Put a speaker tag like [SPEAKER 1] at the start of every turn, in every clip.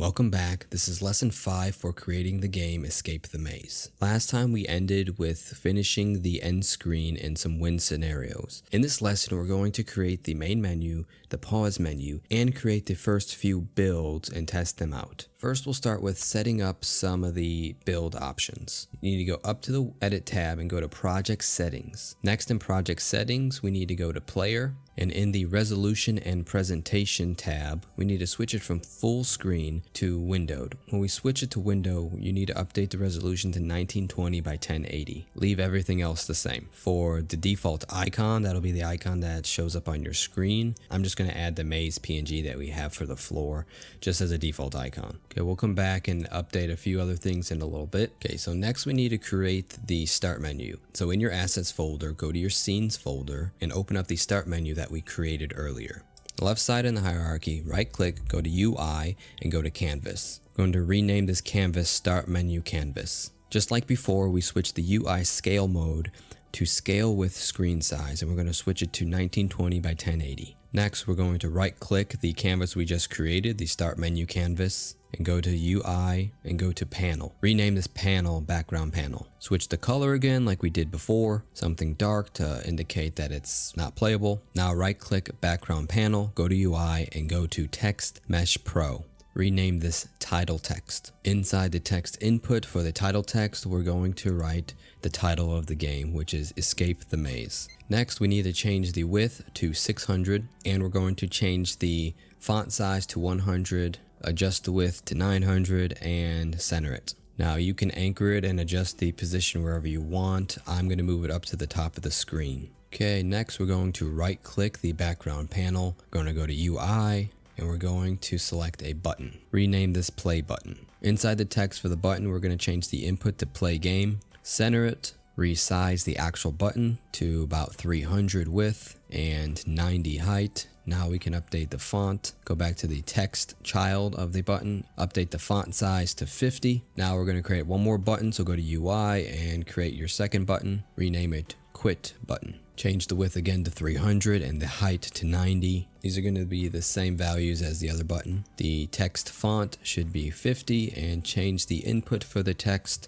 [SPEAKER 1] Welcome back. This is lesson 5 for creating the game Escape the Maze. Last time we ended with finishing the end screen and some win scenarios. In this lesson, we're going to create the main menu, the pause menu, and create the first few builds and test them out. First, we'll start with setting up some of the build options. You need to go up to the Edit tab and go to Project Settings. Next in Project Settings, we need to go to Player. And in the Resolution and Presentation tab, we need to switch it from full screen to windowed. When we switch it to window, you need to update the resolution to 1920 by 1080. Leave everything else the same. For the default icon, that'll be the icon that shows up on your screen. I'm just going to add the maze PNG that we have for the floor just as a default icon. Okay, we'll come back and update a few other things in a little bit. Okay, so next we need to create the start menu. So in your assets folder, go to your scenes folder and open up the start menu that we created earlier. Left side in the hierarchy, right click, go to UI and go to canvas. I'm going to rename this canvas start menu canvas. Just like before, we switched the UI scale mode to scale with screen size, and we're going to switch it to 1920 by 1080. Next, we're going to right click the canvas we just created, the start menu canvas, and go to UI and go to panel. Rename this panel background panel. Switch the color again like we did before, something dark to indicate that it's not playable. Now right click background panel, go to UI and go to text mesh pro. Rename this title text. Inside the text input for the title text, we're going to write the title of the game, which is Escape the Maze. Next, we need to change the width to 600, and we're going to change the font size to 100, adjust the width to 900, and center it. Now you can anchor it and adjust the position wherever you want. I'm going to move it up to the top of the screen. Okay, next we're going to right click the background panel. We're going to go to UI, and we're going to select a button. Rename this play button. Inside the text for the button, we're going to change the input to play game, center it, resize the actual button to about 300 width and 90 height. Now we can update the font, go back to the text child of the button, update the font size to 50. Now we're going to create one more button, so go to UI and create your second button, rename it quit button. Change the width again to 300 and the height to 90. These are going to be the same values as the other button. The text font should be 50 and change the input for the text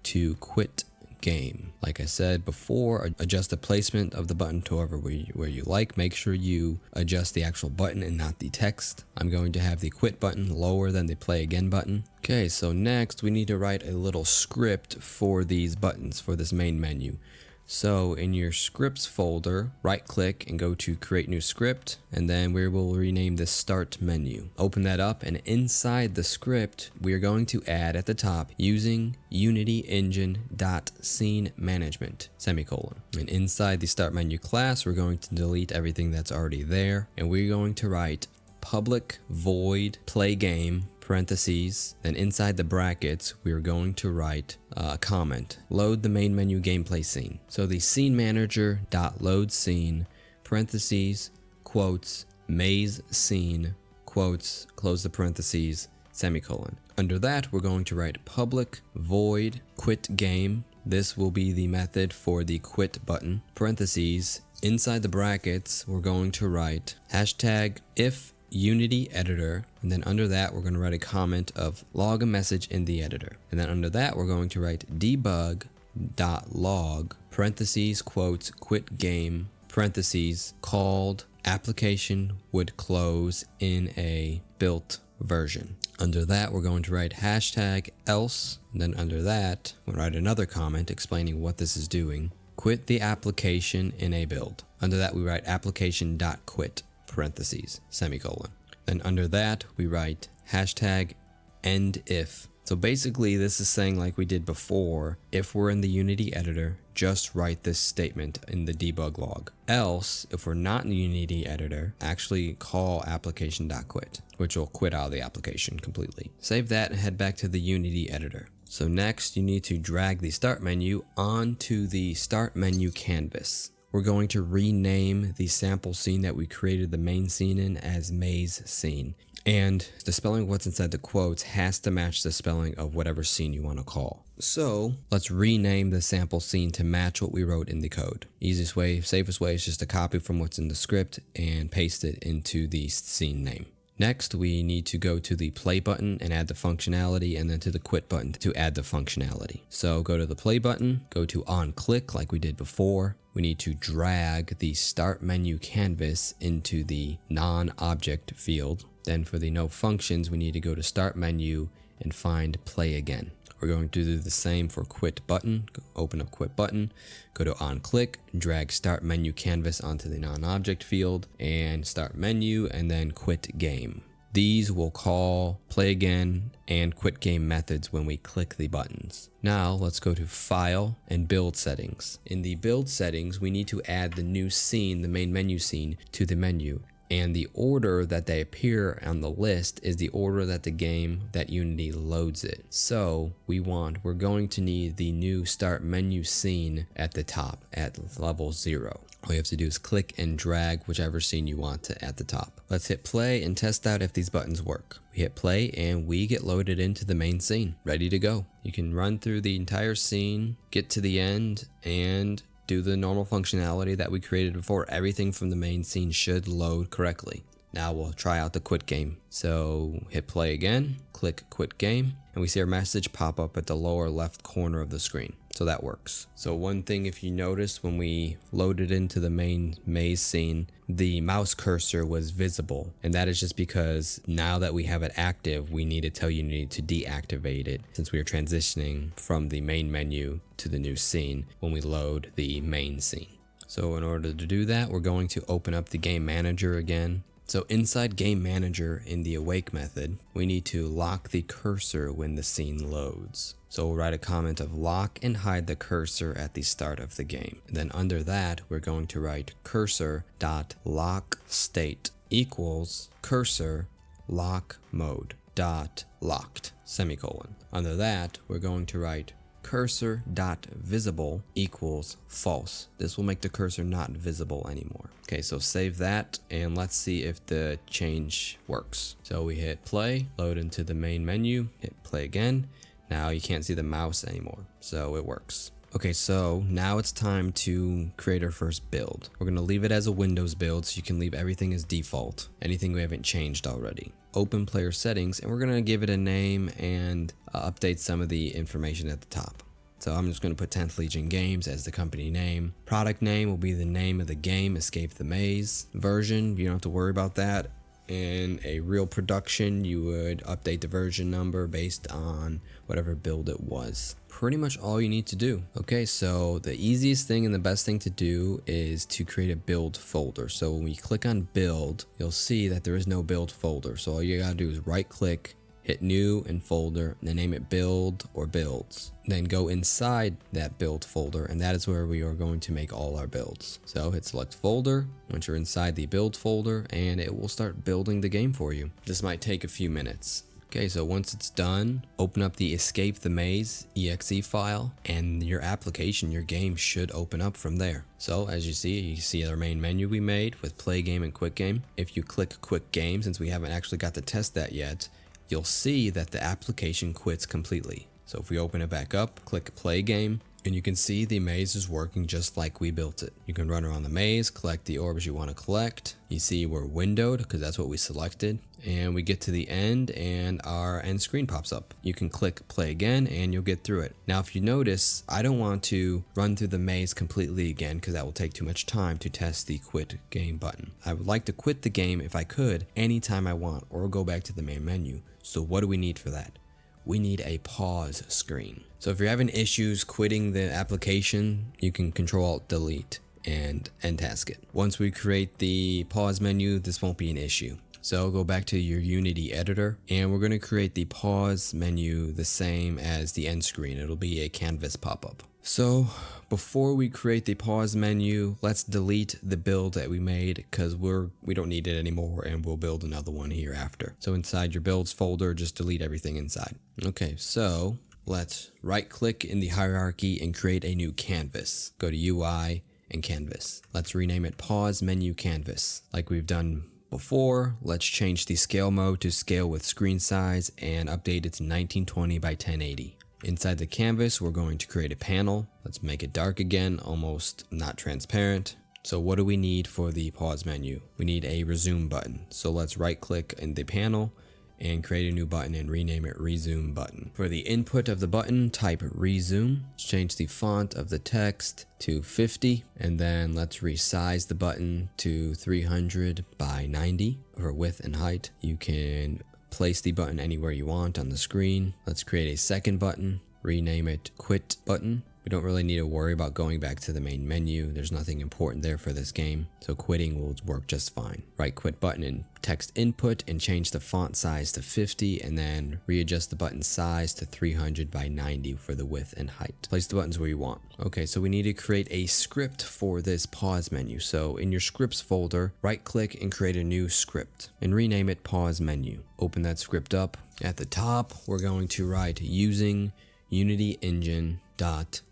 [SPEAKER 1] to quit game. Like I said before, adjust the placement of the button to where you like. Make sure you adjust the actual button and not the text. I'm going to have the quit button lower than the play again button. Okay, so next we need to write a little script for these buttons for this main menu. So in your scripts folder, right click and go to create new script, and then we will rename this start menu. Open that up, and inside the script, we are going to add at the top using Unity Engine.scene management, semicolon. And inside the start menu class, we're going to delete everything that's already there, and we're going to write public void play game parentheses, then inside the brackets, we are going to write a comment. Load the main menu gameplay scene. So the scene manager dot load scene, parentheses, quotes, maze scene, quotes, close the parentheses, semicolon. Under that, we're going to write public void quit game. This will be the method for the quit button. Parentheses, inside the brackets, we're going to write hashtag if Unity editor, and then under that we're going to write a comment of log a message in the editor, and then under that we're going to write debug.log parentheses quotes quit game parentheses called application would close in a built version. Under that we're going to write hashtag else, and then under that we'll write another comment explaining what this is doing. Quit the application in a build. Under that we write application.quit parentheses, semicolon. Then under that, we write hashtag end if. So basically, this is saying like we did before, if we're in the Unity editor, just write this statement in the debug log. Else, if we're not in the Unity editor, actually call application.quit, which will quit out of the application completely. Save that and head back to the Unity editor. So next, you need to drag the start menu onto the start menu canvas. We're going to rename the sample scene that we created the main scene in as maze scene. And the spelling of what's inside the quotes has to match the spelling of whatever scene you want to call. So let's rename the sample scene to match what we wrote in the code. Easiest way, safest way is just to copy from what's in the script and paste it into the scene name. Next, we need to go to the play button and add the functionality, and then to the quit button to add the functionality. So go to the play button, go to on click like we did before. We need to drag the start menu canvas into the non-object field. Then for the no functions, we need to go to start menu and find play again. We're going to do the same for quit button. Open up quit button, go to on click, drag start menu canvas onto the non-object field and start menu, and then quit game. These will call play again and quit game methods when we click the buttons. Now let's go to file and build settings. In the build settings, we need to add the new scene, the main menu scene, to the menu. And the order that they appear on the list is the order that the game that Unity loads it. So we're going to need the new start menu scene at the top at level 0. All you have to do is click and drag whichever scene you want to at the top. Let's hit play and test out if these buttons work. We hit play and we get loaded into the main scene, ready to go. You can run through the entire scene, get to the end, and do the normal functionality that we created before. Everything from the main scene should load correctly. Now we'll try out the quit game. So hit play again, click quit game, and we see our message pop up at the lower left corner of the screen. So that works. So one thing, if you notice, when we loaded into the main maze scene, the mouse cursor was visible. And that is just because now that we have it active, we need to tell Unity to deactivate it since we are transitioning from the main menu to the new scene when we load the main scene. So in order to do that, we're going to open up the game manager again. So inside game manager in the awake method, we need to lock the cursor when the scene loads. So we'll write a comment of lock and hide the cursor at the start of the game. And then under that, we're going to write cursor.lockState equals cursor lock mode dot locked semicolon. Under that, we're going to write cursor.visible equals false. This will make the cursor not visible anymore. Okay, so save that and let's see if the change works. So we hit play, load into the main menu, hit play again. Now you can't see the mouse anymore, so it works. Okay, so now it's time to create our first build. We're gonna leave it as a Windows build, so you can leave everything as default, anything we haven't changed already. Open player settings, and we're gonna give it a name and update some of the information at the top. So I'm just gonna put 10th Legion Games as the company name. Product name will be the name of the game, Escape the Maze. Version, you don't have to worry about that. In a real production, you would update the version number based on whatever build it was. Pretty much all you need to do. Okay, so the easiest thing and the best thing to do is to create a build folder. So when we click on build, you'll see that there is no build folder. So all you gotta do is right click, hit new and folder, and then name it build or builds. Then go inside that build folder, and that is where we are going to make all our builds. So hit select folder once you're inside the build folder, and it will start building the game for you. This might take a few minutes. Okay, so once it's done, open up the Escape the Maze exe file, and your application, your game should open up from there. So as you see our main menu we made with play game and quit game. If you click quit game, since we haven't actually got to test that yet, you'll see that the application quits completely. So if we open it back up, click play game, and you can see the maze is working just like we built it. You can run around the maze, collect the orbs you want to collect. You see we're windowed because that's what we selected. And we get to the end and our end screen pops up. You can click play again and you'll get through it. Now if you notice, I don't want to run through the maze completely again because that will take too much time to test the quit game button. I would like to quit the game if I could anytime I want or go back to the main menu. So what do we need for that? We need a pause screen. So if you're having issues quitting the application, you can Control-Alt-Delete and end task it. Once we create the pause menu, this won't be an issue. So go back to your Unity editor, and we're gonna create the pause menu the same as the end screen. It'll be a canvas pop-up. So before we create the pause menu, let's delete the build that we made because we don't need it anymore, and we'll build another one here after. So inside your builds folder, just delete everything inside. Okay, so let's right click in the hierarchy and create a new canvas. Go to UI and canvas. Let's rename it pause menu canvas like we've done before. Let's change the scale mode to scale with screen size and update it to 1920 by 1080. Inside the canvas, we're going to create a panel. Let's make it dark again, almost not transparent. So what do we need for the pause menu? We need a resume button. So let's right click in the panel and create a new button and rename it resume button. For the input of the button, type resume. Let's change the font of the text to 50, and then let's resize the button to 300 by 90 for width and height. You can place the button anywhere you want on the screen. Let's create a second button, rename it quit button. We don't really need to worry about going back to the main menu. There's nothing important there for this game, so quitting will work just fine. Right quit button in text input and change the font size to 50, and then readjust the button size to 300 by 90 for the width and height. Place the buttons where you want. Okay, so we need to create a script for this pause menu. So in your scripts folder, right click and create a new script and rename it pause menu. Open that script up. At the top, we're going to write using Unity Engine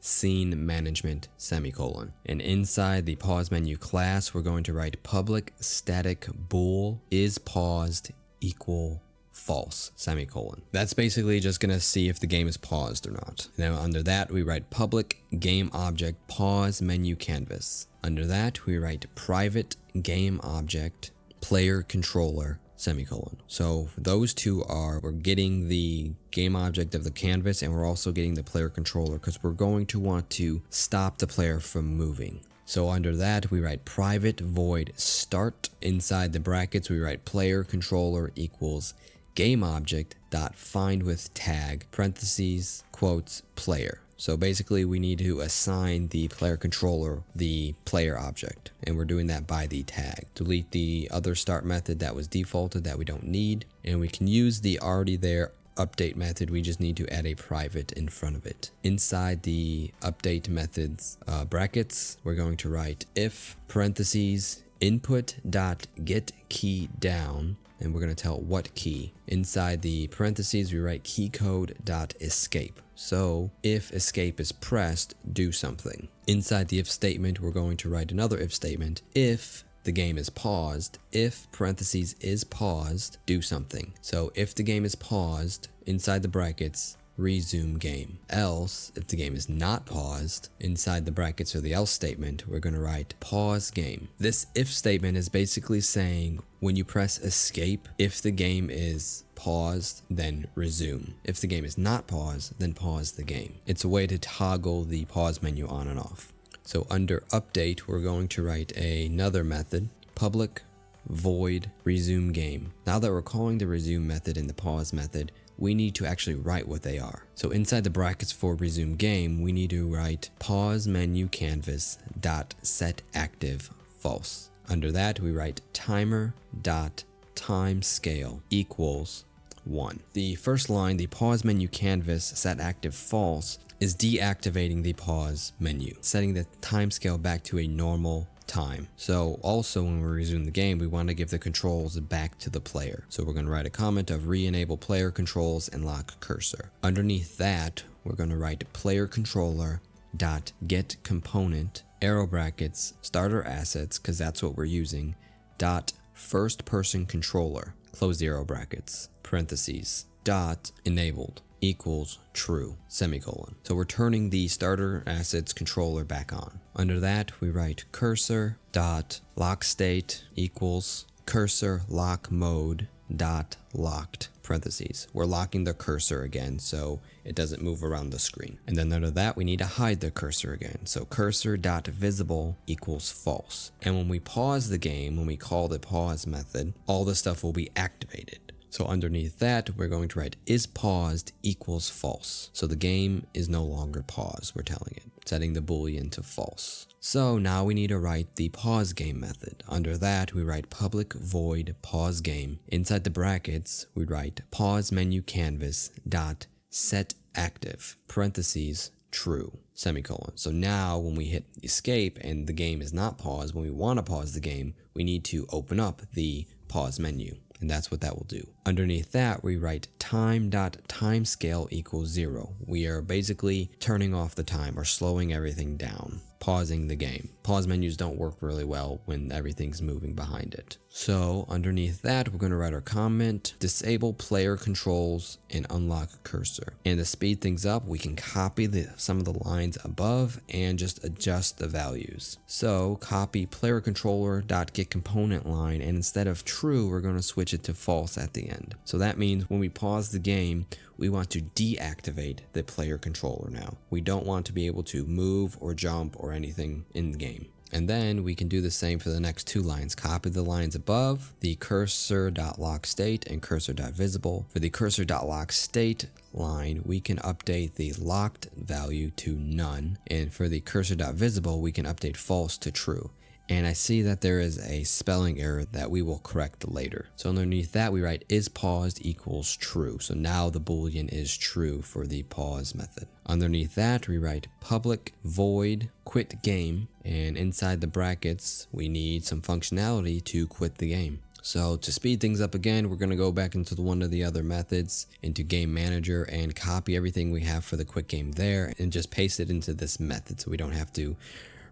[SPEAKER 1] scene management semicolon, and inside the pause menu class we're going to write public static bool is paused equal false semicolon. That's basically just gonna see if the game is paused or not. Now under that we write public game object pause menu canvas. Under that we write private game object player controller semicolon. So those two are, we're getting the game object of the canvas and we're also getting the player controller because we're going to want to stop the player from moving. So under that we write private void start. Inside the brackets we write player controller equals game object dot find with tag parentheses quotes player. So basically we need to assign the player controller the player object, and we're doing that by the tag. Delete the other start method that was defaulted that we don't need, and we can use the already there update method. We just need to add a private in front of it. Inside the update methods brackets, we're going to write if parentheses input dot get key down, and we're going to tell what key. Inside the parentheses we write key code dot escape. So if escape is pressed, do something. Inside the if statement we're going to write another if statement. If the game is paused, if parentheses is paused, do something. So if the game is paused, inside the brackets resume game. Else, if the game is not paused, inside the brackets or the else statement, we're going to write pause game. This if statement is basically saying when you press escape, if the game is paused, then resume. If the game is not paused, then pause the game. It's a way to toggle the pause menu on and off. So under update, we're going to write another method, public void resume game. Now that we're calling the resume method and the pause method, we need to actually write what they are. So inside the brackets for resume game, we need to write pause menu canvas dot set active false. Under that, we write timer dot time scale equals 1. The first line, the pause menu canvas set active false, is deactivating the pause menu, setting the timescale back to a normal time. So also when we resume the game, we want to give the controls back to the player. So we're going to write a comment of re-enable player controls and lock cursor. Underneath that, we're going to write player controller dot get component arrow brackets starter assets, because that's what we're using, dot first person controller close the arrow brackets parentheses dot enabled equals true semicolon. So we're turning the starter assets controller back on. Under that we write cursor dot lock state equals cursor lock mode dot locked parentheses. We're locking the cursor again so it doesn't move around the screen. And then under that we need to hide the cursor again. So cursor dot visible equals false. And when we pause the game, when we call the pause method, all the stuff will be activated. So underneath that, we're going to write is paused equals false. So the game is no longer paused, we're telling it, setting the boolean to false. So now we need to write the pause game method. Under that, we write public void pause game. Inside the brackets, we write pause menu canvas dot set active parentheses true semicolon. So now when we hit escape and the game is not paused, when we want to pause the game, we need to open up the pause menu. And that's what that will do. Underneath that, we write time.timescale equals 0. We are basically turning off the time or slowing everything down. pausing the game. Pause menus don't work really well when everything's moving behind it. So underneath that, we're going to write our comment, disable player controls and unlock cursor. And to speed things up, we can copy some of the lines above and just adjust the values. So copy player controller dot get component line, and instead of true, we're going to switch it to false at the end. So that means when we pause the game, we want to deactivate the player controller now. We don't want to be able to move or jump or anything in the game. And then we can do the same for the next 2 lines. Copy the lines above, the cursor.lockState and cursor.visible. For the cursor.lockState line, we can update the locked value to none. And for the cursor.visible, we can update false to true. And I see that there is a spelling error that we will correct later. So underneath that, we write is paused equals true. So now the Boolean is true for the pause method. Underneath that, we write public void quit game. And inside the brackets, we need some functionality to quit the game. So to speed things up again, we're going to go back into one of the other methods, into game manager, and copy everything we have for the quit game there and just paste it into this method so we don't have to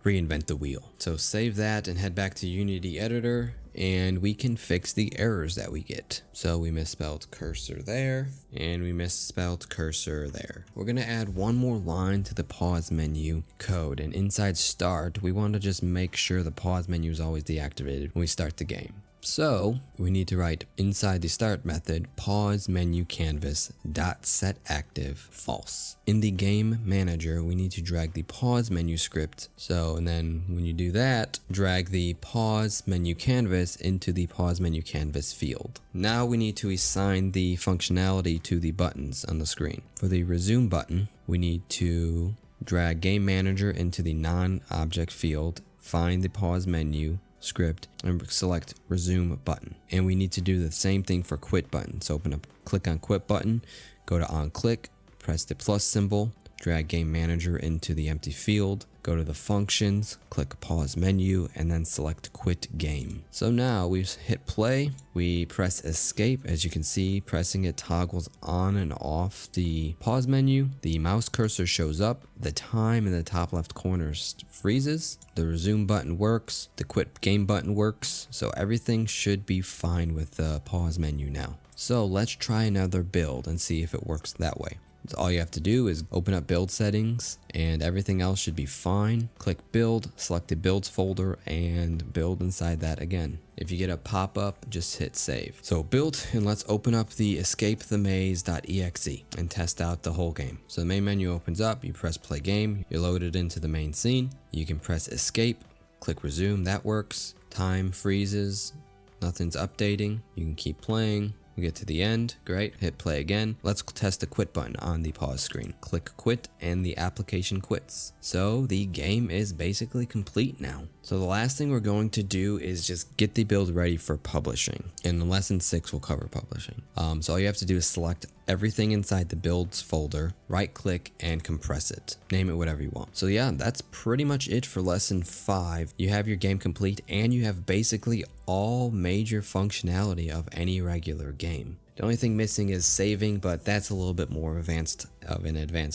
[SPEAKER 1] reinvent the wheel. So save that and head back to Unity Editor, and we can fix the errors that we get. So we misspelled cursor there, and we misspelled cursor there. We're gonna add one more line to the pause menu code, and inside start, we want to just make sure the pause menu is always deactivated when we start the game. So we need to write inside the start method pause menu canvas dot set active false. In the game manager, we need to drag the pause menu script. And then when you do that, drag the pause menu canvas into the pause menu canvas field. Now we need to assign the functionality to the buttons on the screen. For the resume button, we need to drag game manager into the non-object field, find the pause menu script and select resume button. And we need to do the same thing for quit button. So click on quit button, go to on click, press the plus symbol, drag game manager into the empty field, go to the functions, click pause menu, and then select quit game. So now we hit play, we press escape. As you can see, pressing it toggles on and off the pause menu. The mouse cursor shows up, the time in the top left corner freezes, the resume button works, the quit game button works. So everything should be fine with the pause menu now. So let's try another build and see if it works that way. So all you have to do is open up build settings and everything else should be fine. Click build, select the builds folder and build inside that again. If you get a pop-up, just hit save. So built, and let's open up the escapethemaze.exe and test out the whole game. So the main menu opens up, you press play game, you're loaded into the main scene. You can press escape, click resume, that works. Time freezes, nothing's updating, you can keep playing. We get to the end, great, hit play again. Let's test the quit button on the pause screen. Click quit and the application quits. So the game is basically complete now. So the last thing we're going to do is just get the build ready for publishing. And in lesson 6 we'll cover publishing. So all you have to do is select everything inside the builds folder, right click and compress it. Name it whatever you want. So yeah, that's pretty much it for lesson 5. You have your game complete and you have basically all major functionality of any regular game. The only thing missing is saving, but that's a little bit more advanced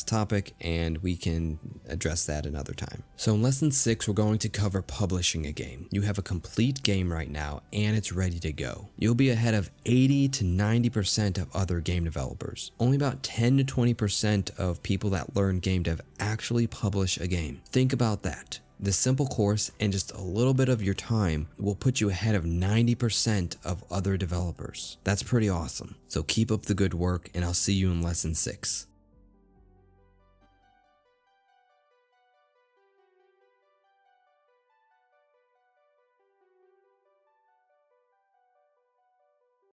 [SPEAKER 1] topic and we can address that another time. So in lesson 6, we're going to cover publishing a game. You have a complete game right now and it's ready to go. You'll be ahead of 80 to 90% of other game developers. Only about 10 to 20% of people that learn game dev actually publish a game. Think about that. This simple course and just a little bit of your time will put you ahead of 90% of other developers. That's pretty awesome. So keep up the good work and I'll see you in lesson 6.